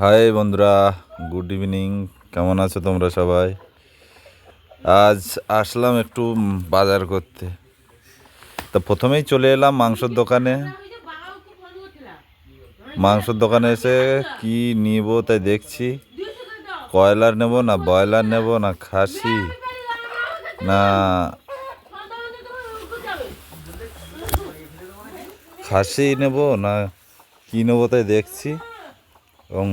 High বন্ধুরা, good evening. কেমন আছো তোমরা সবাই? আজ আসলাম একটু বাজার করতে। তা প্রথমেই চলে এলাম মাংসের দোকানে। মাংসের দোকানে এসে কি নিব তাই দেখছি, কয়লার নেব না ব্রয়লার নেব না খাসি না খাসি নেব না কি নেবো তাই দেখছি। এবং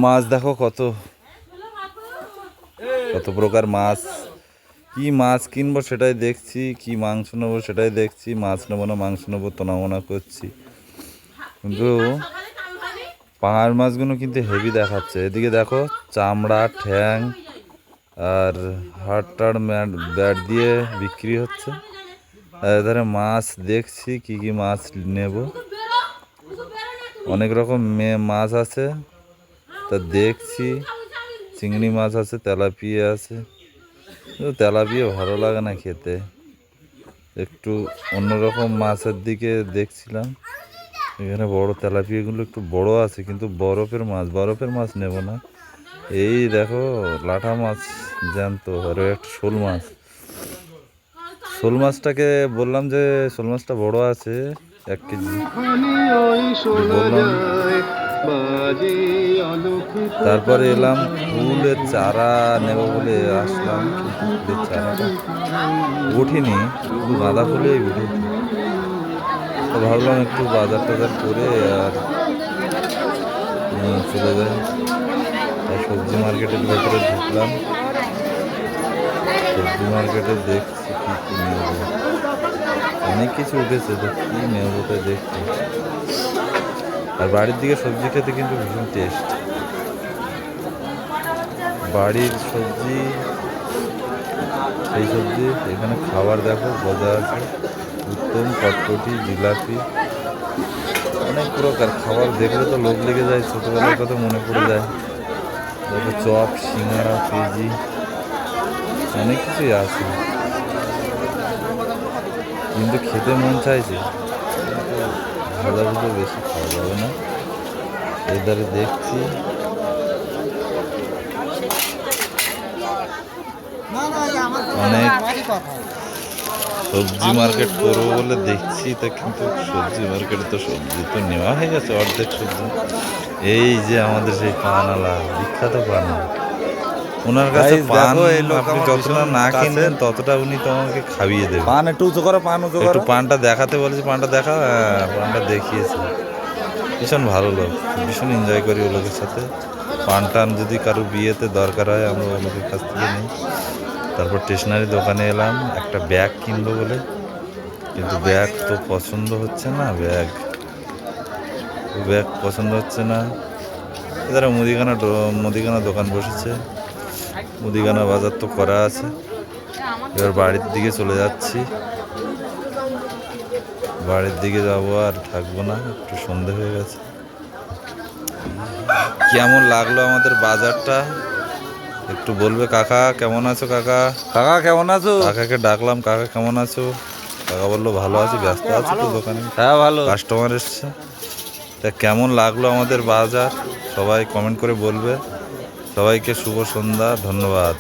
মাছ দেখো কত কত প্রকার মাছ। কি মাছ কিনবো সেটাই দেখছি, কি মাংস নেবো সেটাই দেখছি। মাছ নেবো না মাংস নেবো তোনামোনা করছি, কিন্তু পাঙাশ মাছগুলো কিন্তু হেভি দেখাচ্ছে। এদিকে দেখো চামড়া ঠ্যাং আর হাড় ব্যাট দিয়ে বিক্রি হচ্ছে। আর এধারে মাছ দেখছি কি কি মাছ নেব। অনেক রকম মাছ আছে, তা দেখছি চিংড়ি মাছ আছে, তেলাপিয়া আছে। তেলাপিয়া ভালো লাগে না খেতে, একটু অন্যরকম মাছের দিকে দেখছিলাম। এখানে বড় তেলাপিয়াগুলো একটু বড় আছে, কিন্তু বরফের মাছ নেব না। এই দেখো লাঠা মাছ জ্যান্ত, আরও একটা শোল মাছটাকে বললাম যে শোল মাছটা বড় আছে 1 কেজি বললাম। তারপরে এলাম ফুলের চারা নেব বলে আসলাম, কিন্তু ফুলের চারাটা উঠিনি, শুধু গাঁদা ফুলেই উঠেছে। তো ভাবলাম একটু বাজার টাজার করে আর চলে যাই। আর সবজি মার্কেটের ভেতরে ঢুকলাম। সবজি মার্কেটে দেখছি কী কী নেব, অনেক কিছু উঠেছে, তো কী নেবো তাই দেখছি। আর বাড়ির দিকে সবজি খেতে কিন্তু ভীষণ টেস্ট। বাড়ির সবজি, সেই সবজি এখানে খাবার দেখো গজা আছে, উত্তম, কটকটি, জিলাপি, অনেক প্রকার খাবার দেখলে তো লোভ লেগে যায়, ছোটোবেলার কথা মনে পড়ে যায়। দেখো চপ, সিঙ্গাড়া, পেঁয়াজি, অনেক কিছুই আছে, কিন্তু খেতে মন চাইছে। ভাজা ভুজো বেশি খাওয়া যাবে না। এধারে দেখছি অনেক সবজি মার্কেট করবো বলে দেখছি, তা কিন্তু সবজি মার্কেটে তো সবজি তো নেওয়া হয়ে গেছে অর্ধেক সবজি। এই যে আমাদের সেই পানালা, বিখ্যাত পানালা, ওনার কাছে পান আপনি যতটা না কিনবেন ততটা উনি তোমাকে খাইয়ে দেবেন। পান একটু উঁচু করো, একটু পানটা দেখাতে বলেছি, পানটা দেখা, পানটা দেখিয়েছে। ভীষণ ভালো লোক, ভীষণ এনজয় করি ও লোকের সাথে। পান টান যদি কারো বিয়েতে দরকার হয় আমরা ও লোকের কাছ থেকে নিই। তারপর স্টেশনারি দোকানে এলাম একটা ব্যাগ কিনবো বলে, কিন্তু ব্যাগ তো পছন্দ হচ্ছে না। ব্যাগ পছন্দ হচ্ছে না। এধারে মুদিখানা দোকান বসেছে, মুদিখানা বাজার তো করা আছে। এবার বাড়ির দিকে চলে যাচ্ছি, বাড়ির দিকে যাবো, আর থাকবো না, একটু সন্ধে হয়ে গেছে। কেমন লাগলো আমাদের বাজারটা একটু বলবে? কাকা কেমন আছো? কাকা কেমন আছো? কাকাকে ডাকলাম, কাকা কেমন আছো? কাকা বললো ভালো আছি, ব্যস্ত আছি তো দোকানে। হ্যাঁ ভালো, কাস্টমার এসছে। তা কেমন লাগলো আমাদের বাজার সবাই কমেন্ট করে বলবে। সবাইকে শুভ সন্ধ্যা, ধন্যবাদ।